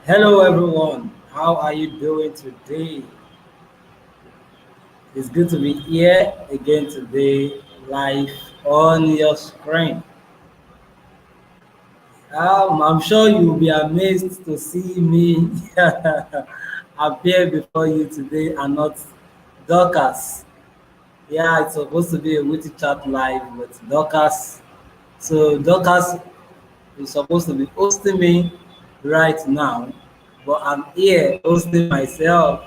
Hello everyone, how are you doing today? It's good to be here again today, live on your screen. I'm sure you'll be amazed to see me appear before you today and not Dorcas. Yeah, it's supposed to be a witty chat live with Dorcas. So Dorcas is supposed to be hosting me right now, but I'm here hosting myself.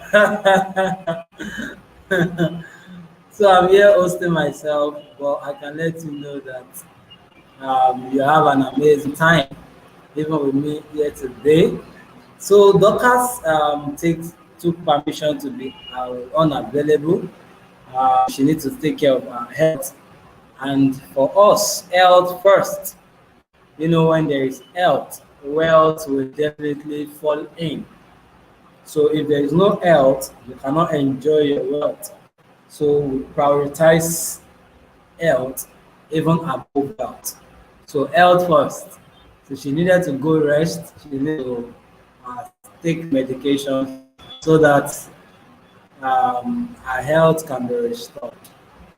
So I'm here hosting myself, but I can let you know that you have an amazing time even with me here today. So Dorcas took permission to be unavailable. She needs to take care of her health, and for us, health first. You know, when there is health, wealth will definitely fall in. So if there is no health, you cannot enjoy your wealth. So we prioritize health even above health. So health first. So she needed to go rest. She needed to take medication so that her health can be restored.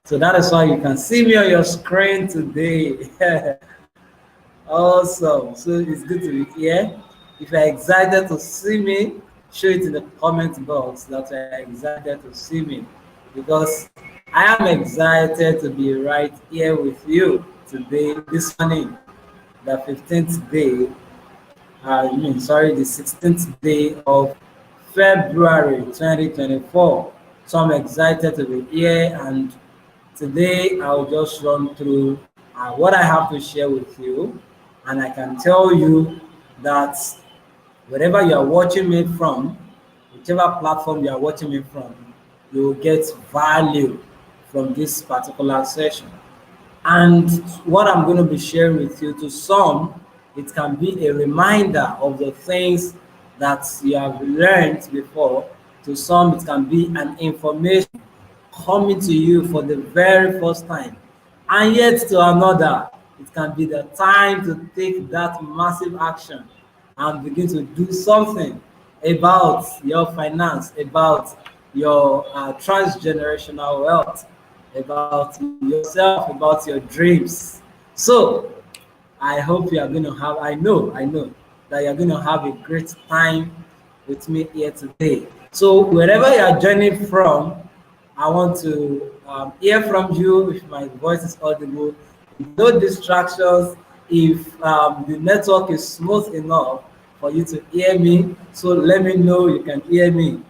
So that is why you can see me on your screen today. Awesome. So it's good to be here. If you're excited to see me, show it in the comment box that you're excited to see me because I am excited to be right here with you today, this morning, the 15th day, the 16th day of February 2024. So I'm excited to be here, and today I'll just run through what I have to share with you. And I can tell you that wherever you are watching me from, whichever platform you are watching me from, you will get value from this particular session. And what I'm going to be sharing with you, to some, it can be a reminder of the things that you have learned before. To some, it can be an information coming to you for the very first time. And yet to another, it can be the time to take that massive action and begin to do something about your finance, about your transgenerational wealth, about yourself, about your dreams. So I hope you are going to have, I know that you're going to have a great time with me here today. So wherever you are joining from, I want to hear from you if my voice is audible. No distractions. If the network is smooth enough for you to hear me, so let me know you can hear me.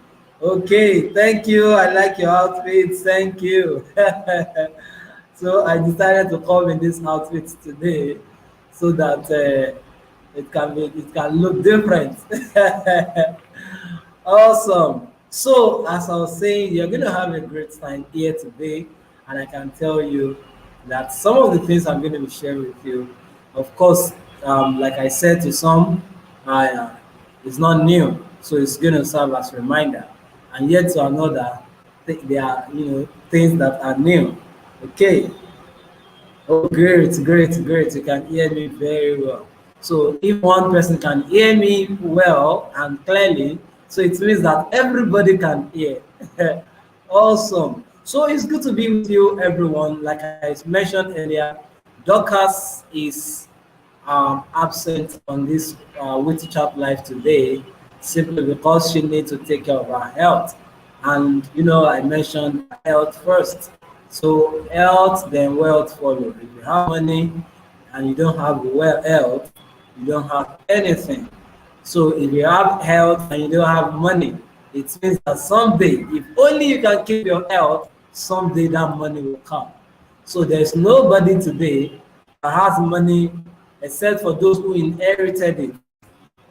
Okay, thank you. I like your outfit. Thank you. So I decided to come in this outfit today so that it can look different. Awesome. So, as I was saying, you're going to have a great time here today, and I can tell you that some of the things I'm going to be sharing with you, of course, like I said to some, uh, it's not new, so it's going to serve as a reminder, and yet to another, there are things that are new. Okay. Oh, great, great, great. You can hear me very well. So if one person can hear me well and clearly, so it means that everybody can hear. Awesome. So it's good to be with you, everyone. Like I mentioned earlier, Dorcas is absent on this Witty Chat Live today simply because she needs to take care of her health. And I mentioned health first. So health, then wealth follow. If you have money and you don't have well health, you don't have anything. So if you have health and you don't have money, it means that someday, if only you can keep your health, someday that money will come. So there's nobody today that has money except for those who inherited it.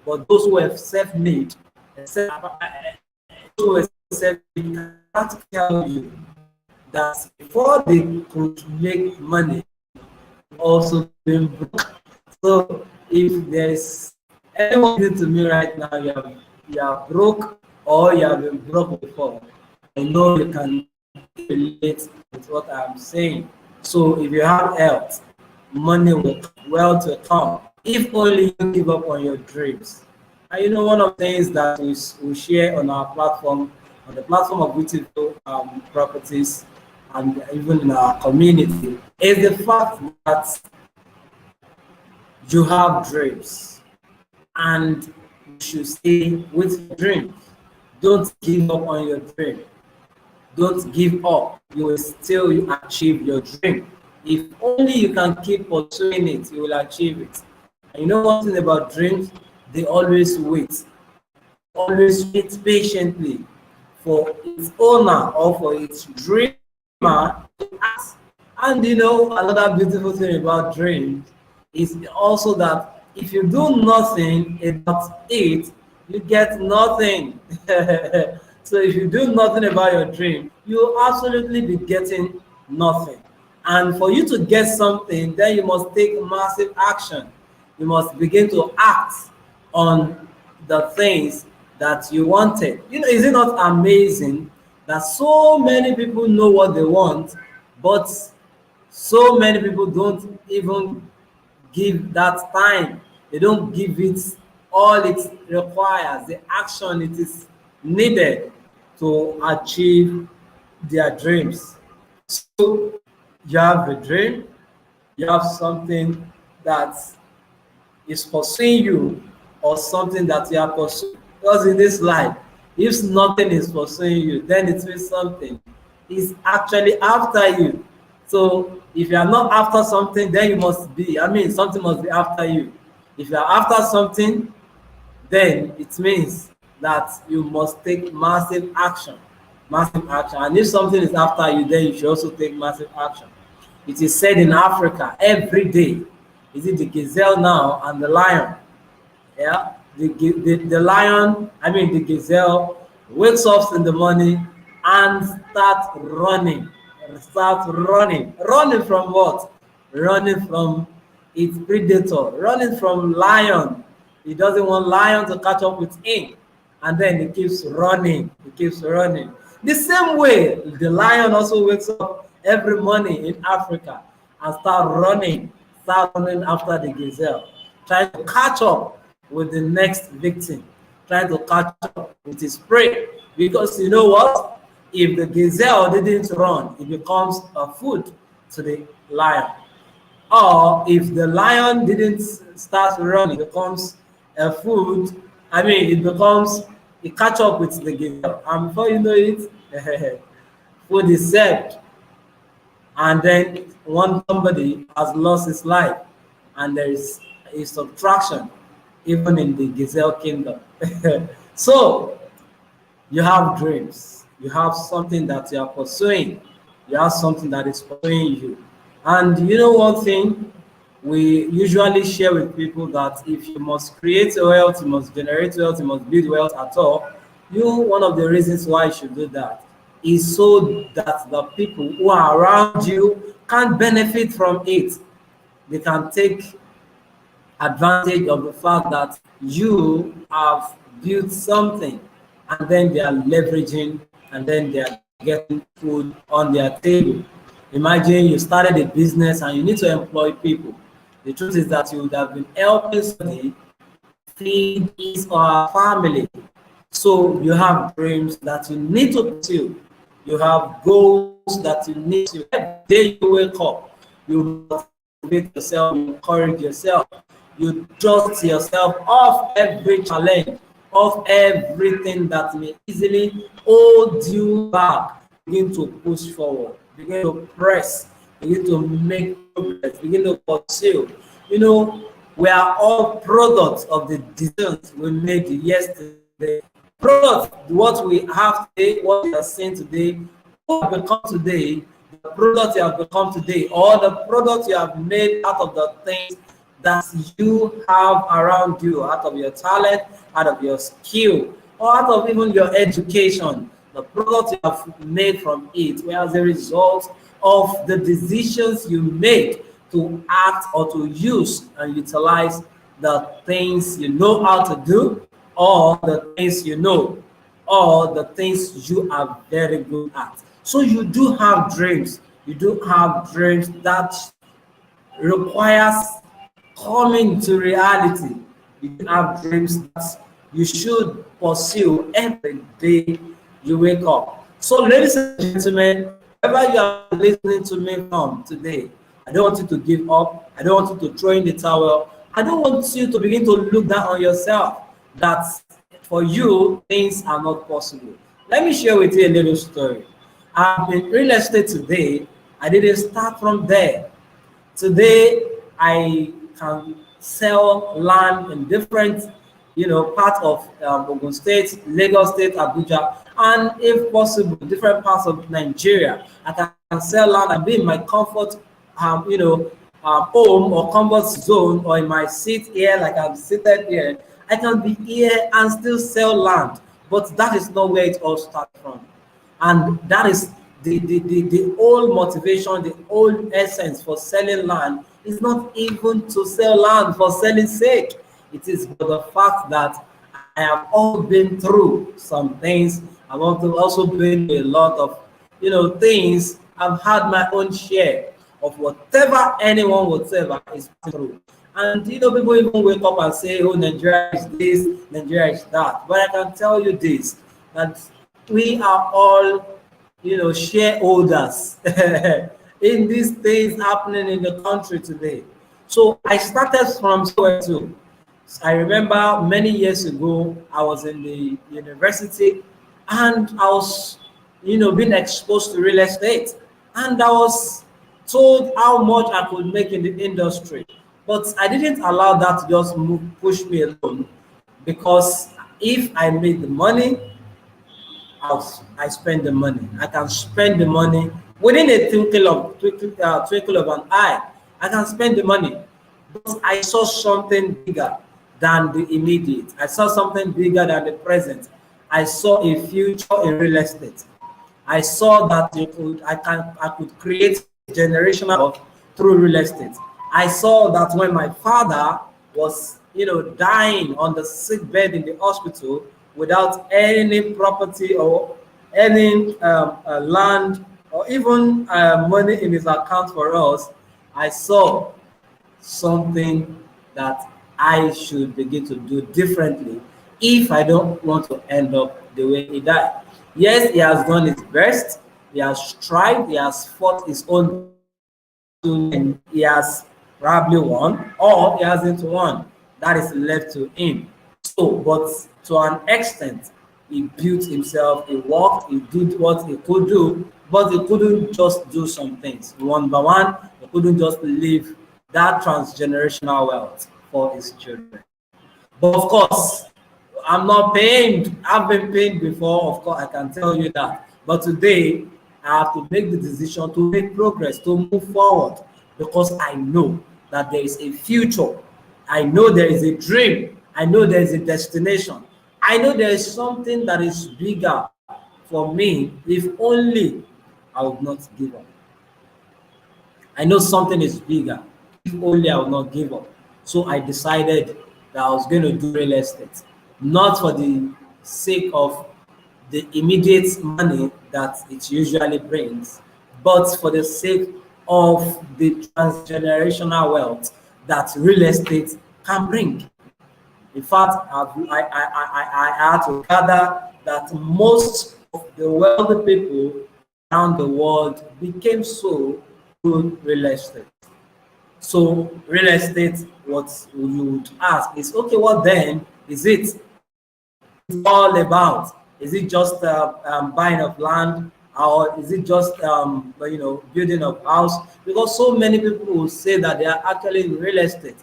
But those who have self-made, except those who have self-made, can't tell you that before they could make money, also been broke. So if there's anyone listening to me right now, you are broke or you have been broke before, I know you can relate with what I'm saying. So if you have health, money will wealth will come. If only you give up on your dreams. And one of the things that we share on our platform, on the platform of beautiful properties, and even in our community, is the fact that you have dreams and you should stay with your dreams. Don't give up on your dream. Don't give up. You will still achieve your dream. If only you can keep pursuing it, you will achieve it. And one thing about dreams, they always wait. Always wait patiently for its owner or for its dreamer to act. And another beautiful thing about dreams is also that if you do nothing about it, you get nothing. So if you do nothing about your dream, you'll absolutely be getting nothing. And for you to get something, then you must take massive action. You must begin to act on the things that you wanted. Is it not amazing that so many people know what they want, but so many people don't even give that time. They don't give it all it requires, the action it is needed to achieve their dreams. So you have a dream, you have something that is pursuing you, or something that you are pursuing. Because in this life, if nothing is pursuing you, then it means something is actually after you. So if you are not after something, then you must be, something must be after you. If you are after something, then it means that you must take massive action. Massive action. And if something is after you, then you should also take massive action. It is said in Africa every day. Is it the gazelle now and the lion? Yeah, the lion, the gazelle wakes up in the morning and running from what? Running from its predator, running from lion. He doesn't want lion to catch up with him, and then he keeps running. The same way the lion also wakes up every morning in Africa and start running after the gazelle, trying to catch up with the next victim, trying to catch up with his prey. Because you know what? If the gazelle didn't run, it becomes a food to the lion. Or if the lion didn't start running, it becomes a food. It catch up with the gazelle. And before you know it, food is served. And then somebody has lost his life, and there is a subtraction even in the gazelle kingdom. So you have dreams, you have something that you are pursuing, you have something that is pursuing you. And one thing we usually share with people, that if you must create wealth, you must generate wealth, you must build wealth at all, one of the reasons why you should do that is so that the people who are around you can benefit from it. They can take advantage of the fact that you have built something, and then they are leveraging, and then they are getting food on their table. Imagine you started a business and you need to employ people. The truth is that you would have been helping somebody feed his or her family. So you have dreams that you need to pursue. You have goals that you need to. Every day you wake up, you motivate yourself, you encourage yourself, you dust yourself off every challenge, off everything that may easily hold you back. Begin to push forward, begin to press, begin to make progress, begin to pursue. We are all products of the decisions we made yesterday. Products, what we have today, what we are seeing today, who have become today, the product you have become today, or the product you have made out of the things that you have around you, out of your talent, out of your skill, or out of even your education. The product you have made from it, where as a result of the decisions you made to act or to use and utilize the things you know how to do, or the things you know, or the things you are very good at. So you do have dreams. You do have dreams that requires coming to reality. You do have dreams that you should pursue every day you wake up. So, ladies and gentlemen, wherever you are listening to me from today, I don't want you to give up. I don't want you to throw in the towel. I don't want you to begin to look down on yourself that for you, things are not possible. Let me share with you a little story. I'm in real estate today. I didn't start from there. Today, I can sell land in different, parts of Ogun State, Lagos State, Abuja, and if possible, different parts of Nigeria. I can sell land and be in my comfort, home or comfort zone, or in my seat here, like I'm seated here. I can be here and still sell land, but that is not where it all starts from. And that is the whole motivation, the whole essence for selling land is not even to sell land for selling sake. It is for the fact that I have all been through some things. I've also been through a lot of things. I've had my own share of whatever anyone whatever is through. And people even wake up and say, oh, Nigeria is this, Nigeria is that. But I can tell you this, that we are all shareholders in these things happening in the country today. So I started from somewhere too. I remember many years ago, I was in the university and I was, being exposed to real estate. And I was told how much I could make in the industry. But I didn't allow that to just push me alone, because if I made the money, I spend the money. I can spend the money within a twinkle of an eye. I can spend the money, but I saw something bigger than the immediate. I saw something bigger than the present. I saw a future in real estate. I saw that I could create generational wealth through real estate. I saw that when my father was dying on the sick bed in the hospital without any property or any land or even money in his account for us, I saw something that I should begin to do differently if I don't want to end up the way he died. Yes, he has done his best. He has tried. He has fought his own, and he has probably won, or he hasn't won. That is left to him. So, but to an extent, he built himself, he worked, he did what he could do, but he couldn't just do some things one by one. He couldn't just leave that transgenerational wealth for his children. But of course, I'm not pained. I've been pained before, of course, I can tell you that. But today, I have to make the decision to make progress, to move forward, because I know that there is a future. I know there is a dream. I know there is a destination. I know there is something that is bigger for me if only I would not give up. I know something is bigger if only I would not give up. So I decided that I was going to do real estate, not for the sake of the immediate money that it usually brings, but for the sake of the transgenerational wealth that real estate can bring. In fact, I had to gather that most of the wealthy people around the world became so through real estate. So real estate, what you would ask is, okay, what then is it all about? Is it just buying of land, or is it just building of house? Because so many people will say that they are actually in real estate,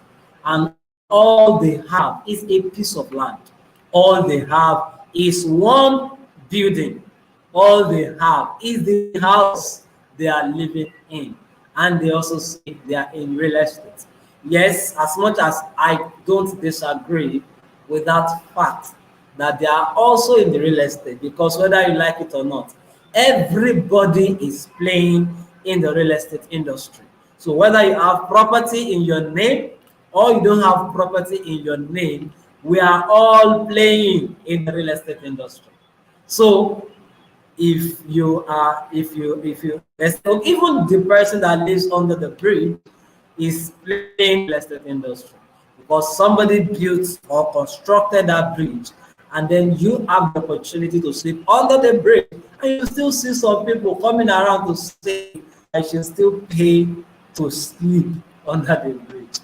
and all they have is a piece of land. All they have is one building. All they have is the house they are living in. And they also say they are in real estate. Yes, as much as I don't disagree with that fact that they are also in the real estate, because whether you like it or not, everybody is playing in the real estate industry. So whether you have property in your name or you don't have property in your name, we are all playing in the real estate industry. So if you are, if you even the person that lives under the bridge is playing real estate industry, because somebody built or constructed that bridge, and then you have the opportunity to sleep under the bridge, and you still see some people coming around to say I should still pay to sleep under the bridge.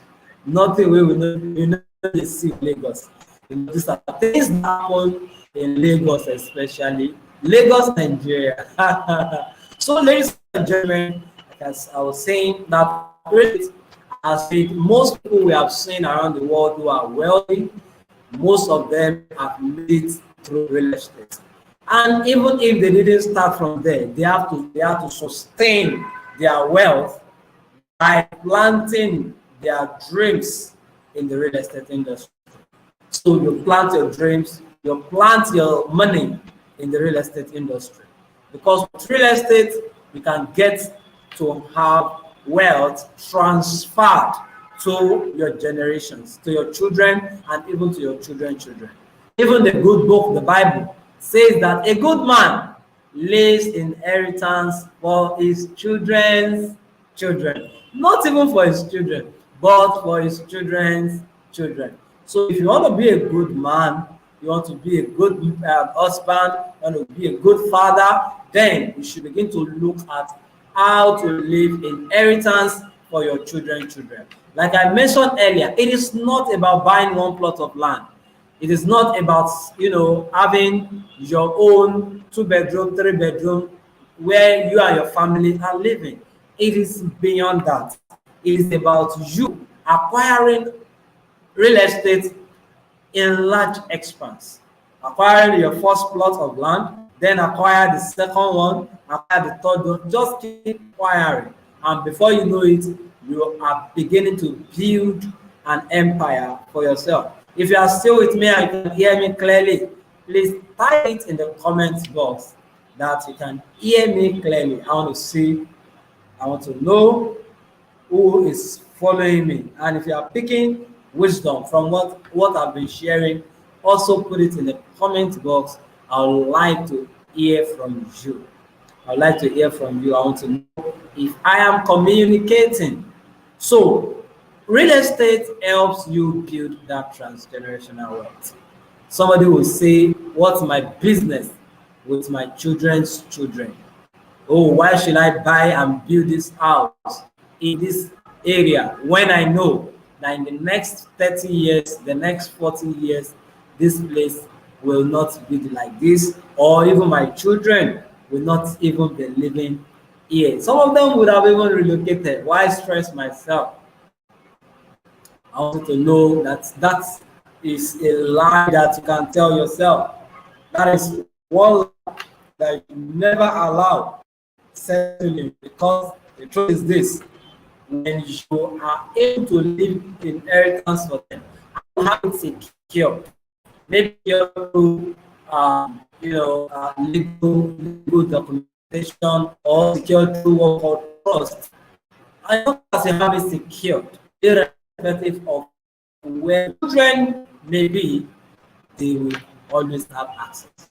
Nothing we will know, you know, they see in Lagos. You know, these are things that happen in Lagos, especially Lagos, Nigeria. So, ladies and gentlemen, as I was saying, that as with most people we have seen around the world who are wealthy, most of them have made it through real estate. And even if they didn't start from there, they have to sustain their wealth by planting their dreams in the real estate industry. So you plant your dreams, you plant your money in the real estate industry. Because with real estate, you can get to have wealth transferred to your generations, to your children, and even to your children's children. Even the good book, the Bible, says that a good man lays inheritance for his children's children. Not even for his children, but for his children's children. So if you want to be a good man, you want to be a good husband, you want to be a good father, then you should begin to look at how to leave inheritance for your children's children. Like I mentioned earlier, it is not about buying one plot of land. It is not about, having your own 2-bedroom, 3-bedroom where you and your family are living. It is beyond that. It is about you acquiring real estate in large expanse. Acquiring your first plot of land, then acquire the second one, acquire the third one. Just keep acquiring. And before you know it, you are beginning to build an empire for yourself. If you are still with me and you can hear me clearly, please type it in the comments box that you can hear me clearly. I want to know who is following me. And if you are picking wisdom from what I've been sharing, also put it in the comment box. I would like to hear from you. I'd like to hear from you. I want to know if I am communicating. So, real estate helps you build that transgenerational wealth. Somebody will say, what's my business with my children's children? Oh, why should I buy and build this house in this area when I know that in the next 30 years, the next 40 years, this place will not be like this, or even my children will not even be living here. Some of them would have even relocated. Why stress myself? I want you to know that is a lie that you can tell yourself. That is one lie that you never allow settling, because the truth is this: when you are able to leave inheritance for them and have it secure, maybe through legal documentation or secured through what called trust. I know as you have it secured, irrespective of where children may be, they will always have access.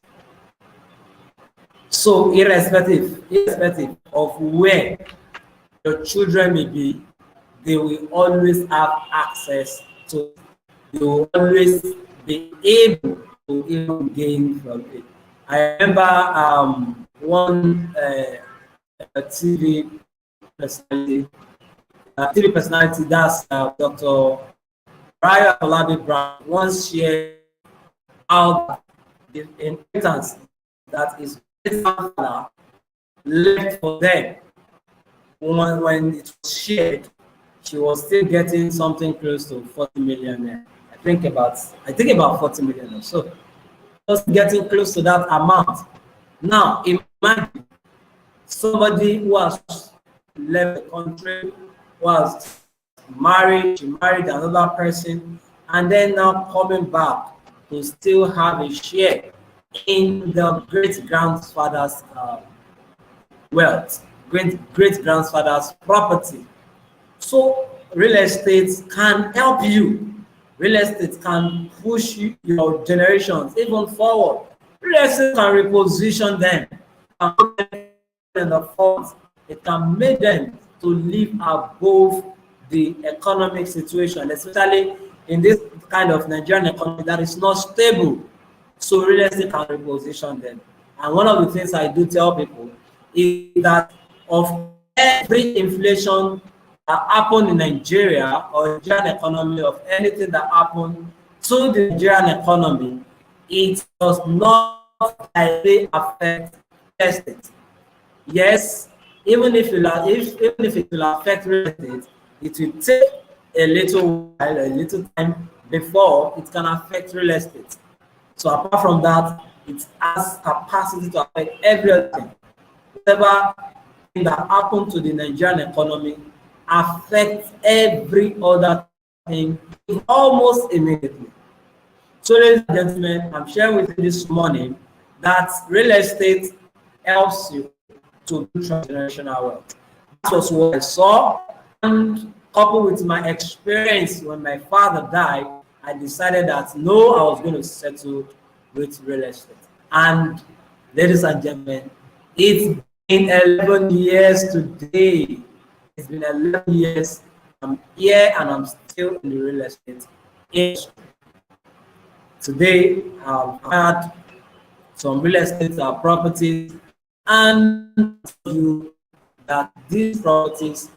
So irrespective of where your children may be, they will always have access to. They will always be able to even gain from it. I remember one TV personality, that's Dr. Brian Olabi Brown, once shared how the inheritance that his father left for them, when it was shared, she was still getting something close to 40 million. I think about 40 million or so. Just getting close to that amount. Now imagine somebody who has left the country, who has married, she married another person, and then now coming back to still have a share in the great-grandfather's wealth, great-grandfather's property. So real estate can help you. Real estate can push your generations even forward. Real estate can reposition them and put them in the front. It can make them to live above the economic situation, especially in this kind of Nigerian economy that is not stable. So real estate can reposition them. And one of the things I do tell people is that of every inflation that happened in Nigeria or Nigerian economy, of anything that happened to the Nigerian economy, it does not directly affect real estate. Yes, even if it will affect real estate, it will take a little while, a little time before it can affect real estate. So apart from that, it has capacity to affect every other thing. Whatever thing that happened to the Nigerian economy affects every other thing almost immediately. So, ladies and gentlemen, I'm sharing with you this morning that real estate helps you to build transgenerational wealth. That was what I saw, and coupled with my experience when my father died, I decided that no, I was going to settle with real estate. And ladies and gentlemen, it's been 11 years today. It's been 11 years. I'm here and I'm still in the real estate industry. Today, I've had some real estate properties, and you that these properties,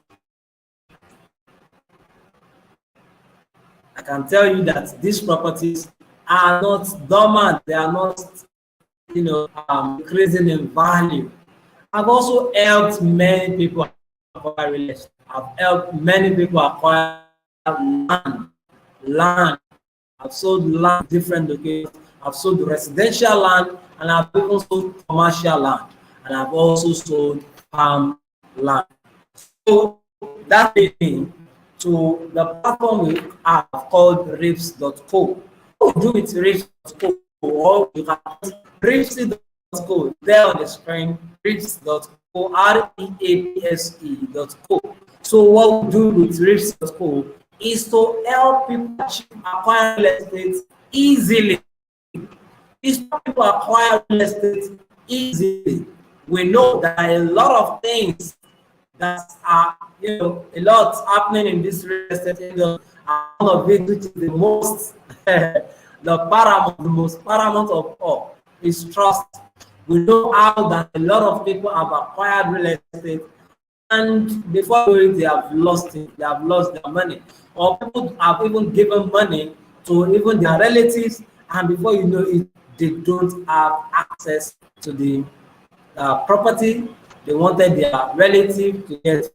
I can tell you that these properties are not dormant. They are not, increasing in value. I've also helped many people acquire real estate. I've helped many people acquire land. I've sold land different locations. I've sold residential land, and I've even sold commercial land, and I've also sold farm land. So that leads me to the platform we have called Rips.co. What we do with Rips.co, or you can Rips.co there on the screen, Rips.co, REAPSE.co. So what we do with Rips.co is to help people acquire real estate easily. It's people acquire real estate easily. We know that a lot of things that are, a lot happening in this real estate industry, and one of it, which is the most, the most paramount of all, is trust. We know how that a lot of people have acquired real estate, and before they have lost it, they have lost their money, or people have even given money to even their relatives, and before you know it, they don't have access to the property they wanted their relative to get.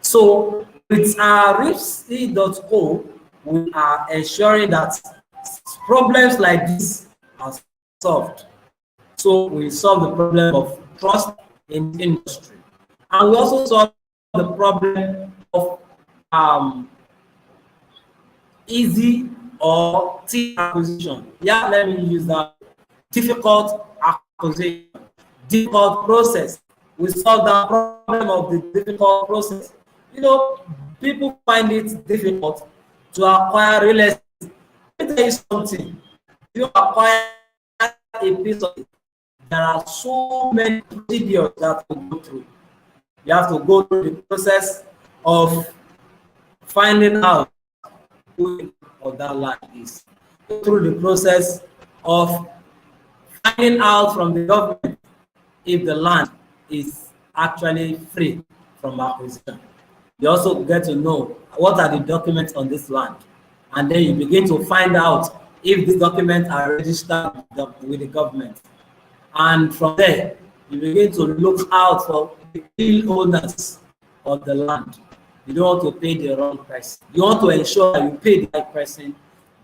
So with our Ripsy.co, we are ensuring that problems like this are solved. So we solve the problem of trust in the industry, and we also solve the problem of easy or cheap acquisition. Yeah, let me use that. Difficult acquisition, difficult process. We solve the problem of the difficult process. People find it difficult to acquire real estate. Let me tell you something. You acquire a piece of it, there are so many procedures that you go through. You have to go through the process of finding out who of that land is. Go through the process of finding out from the government if the land is actually free from acquisition. You also get to know what are the documents on this land, and then you begin to find out if these documents are registered with the government. And from there, you begin to look out for the real owners of the land. You don't want to pay the wrong price. You want to ensure that you pay the right person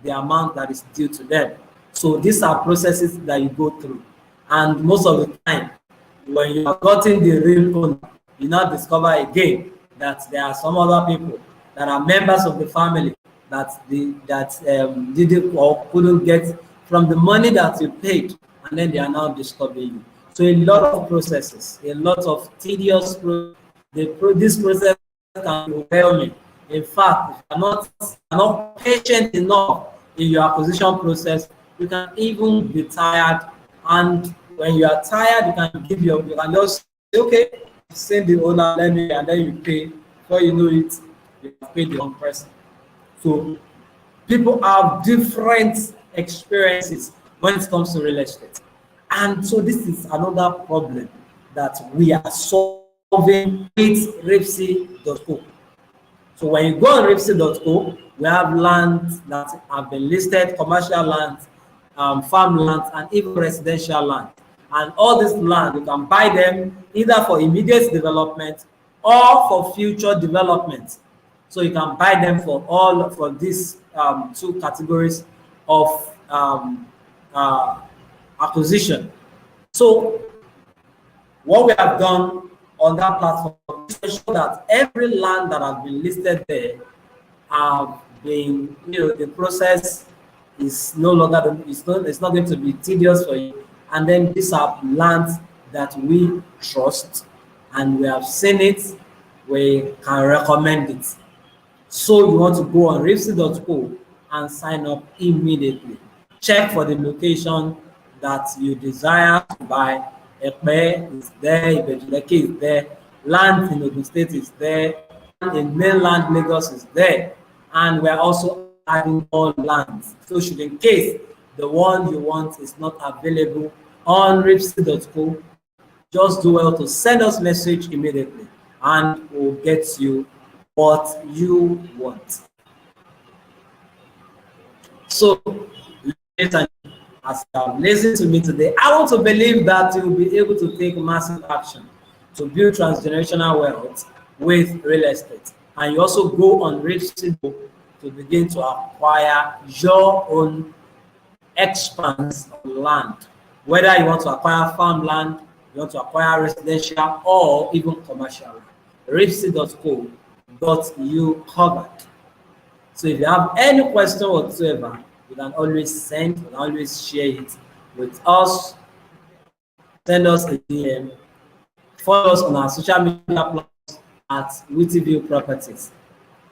the amount that is due to them. So these are processes that you go through. And most of the time, when you have gotten the real owner, you now discover again that there are some other people that are members of the family that didn't or couldn't get from the money that you paid, and then they are now disturbing you. So a lot of processes, a lot of tedious this process can be overwhelming. In fact, if you are not patient enough in your acquisition process, you can even be tired. And when you are tired, you can just say, okay, send the owner, let me, and then you pay. Before you know it, you have paid the wrong person. So People have different experiences when it comes to real estate. And so this is another problem that we are solving with Ripsy.co. So when you go on Ripsy.co, we have lands that have been listed, commercial lands, farm lands, and even residential land. And all this land, you can buy them either for immediate development or for future development. So you can buy them for these two categories of acquisition. So what we have done on that platform is to ensure that every land that has been listed there have been, the process is no longer, it's not going to be tedious for you. And then these are lands that we trust and we have seen it, we can recommend it. So you want to go on Ripsy.co and sign up immediately. Check for the location that you desire to buy. Epe is there, Ibejuleke is there, land in Ogun State is there, land in mainland Lagos is there, and we're also adding all lands. So should in case the one you want is not available on Ripsy.co, just do well to send us message immediately and we'll get you what you want. So, ladies and gentlemen, as you have listened to me today, I want to believe that you'll be able to take massive action to build transgenerational wealth with real estate. And you also go on Ripsy to begin to acquire your own expanse of land. Whether you want to acquire farmland, you want to acquire residential or even commercial land. Ripsy.co got you covered. So if you have any question whatsoever, you can always send, you can always share it with us. Send us a DM. Follow us on our social media platforms at Wittyview Properties.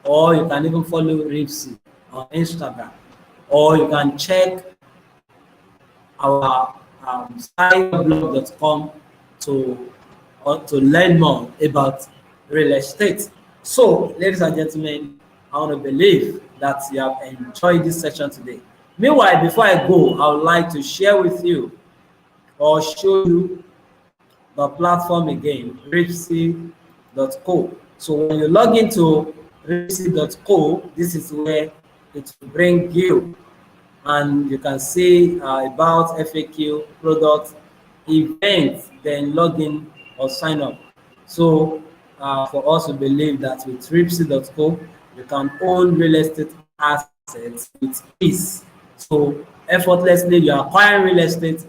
Or you can even follow Ripsy on Instagram. Or you can check our siteblog.com to learn more about real estate. So, ladies and gentlemen, I want to believe that you have enjoyed this session today. Meanwhile, before I go, I would like to share with you or show you the platform again, Ripsy.co. So when you log into Ripsy.co, this is where it will bring you, and you can see about FAQ, products, events, then log in or sign up. So for us to believe that with Ripsy.co, you can own real estate assets with ease. So effortlessly, you are acquiring real estate,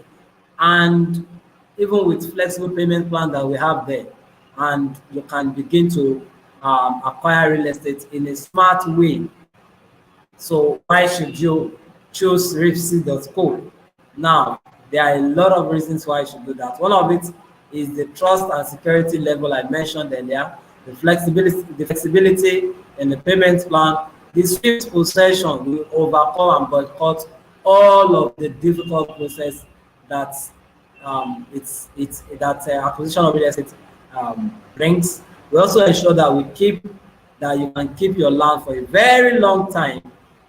and even with flexible payment plan that we have there, and you can begin to acquire real estate in a smart way. So why should you choose Ripsy.co? Now, there are a lot of reasons why you should do that. One of it is the trust and security level I mentioned earlier, the flexibility in the payment plan. This swift possession will overcome and boycott all of the difficult process that acquisition of real estate brings. We also ensure that you can keep your land for a very long time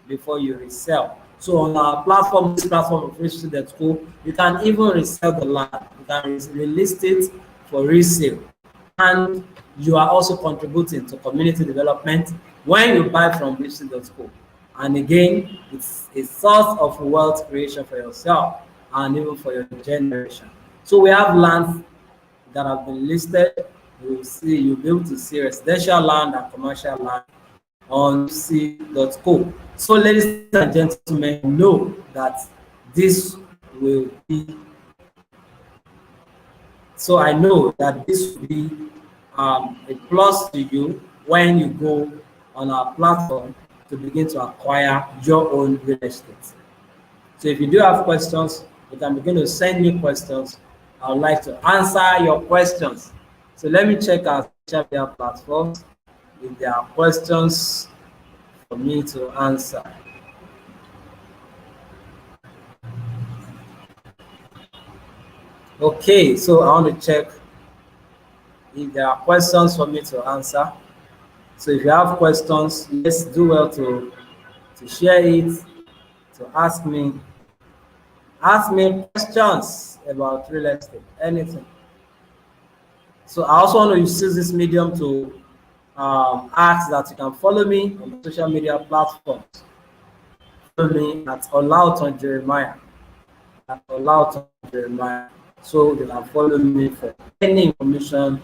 before you resell. So on our platform, this platform of Ripsy.co, you can even resell the land. You can relist it for resale. And you are also contributing to community development when you buy from Ripsy.co. And again, it's a source of wealth creation for yourself and even for your generation. So we have lands that have been listed. You'll be able to see residential land and commercial land on Ripsy.co. So ladies and gentlemen, know that this will be, so I know that this will be a plus to you when you go on our platform to begin to acquire your own real estate. So if you do have questions, you can begin to send me questions. I would like to answer your questions. So let me check our social media platforms if there are questions for me to answer. Okay, so I want to check if there are questions for me to answer. So if you have questions, let's do well to to share it, to ask me questions about real estate, anything. So I also want to use this medium to ask that you can follow me on social media platforms. Follow me at Olauton Jeremiah. At Olauton Jeremiah. So you can follow me for any information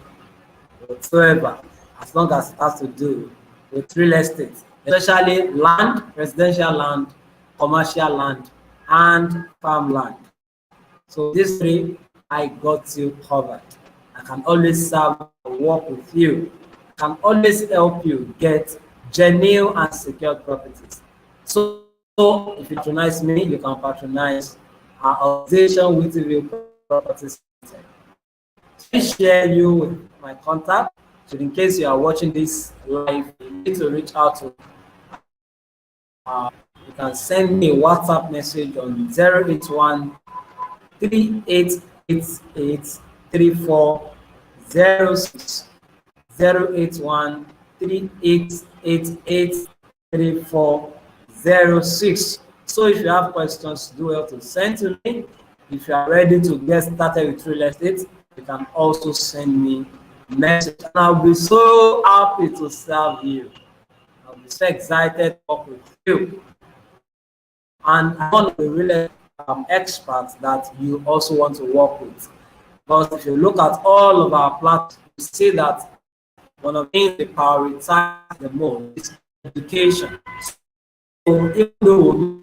whatsoever, as long as it has to do with real estate, especially land, residential land, commercial land, and farmland. So these three, I got you covered. I can always serve and work with you. I can always help you get genuine and secure properties. So if you patronize me, you can patronize our organization with the properties. Please share you with my contact. So in case you are watching this live, you need to reach out to you can send me a WhatsApp message on 081 3888 3406 081 3888 3406. So if you have questions, do well to send to me. If you are ready to get started with real estate, you can also send me a message, and I'll be so happy to serve you. I'll be so excited to work with you. And I'm one of the real experts that you also want to work with. Because if you look at all of our platforms, you see that one of the things we prioritize the most is education. So even though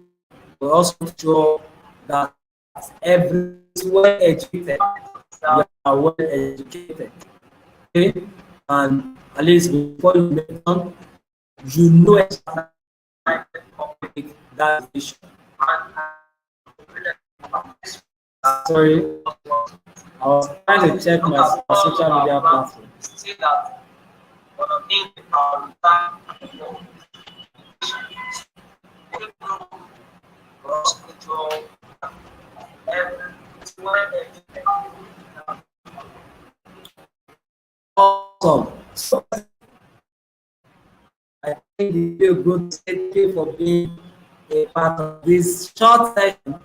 we also show that everyone is well educated, you are well educated. Okay? And at least before you make on, you know exactly that issue. Sorry, I was trying to check my social media platform. See that one of the awesome. So I think you feel good. Thank you for being a part of this short session.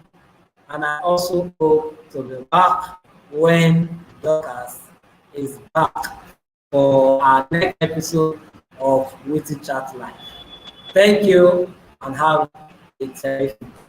And I also hope to be back when Dorcas is back for our next episode of Witty Chat Live. Thank you and have a terrific day.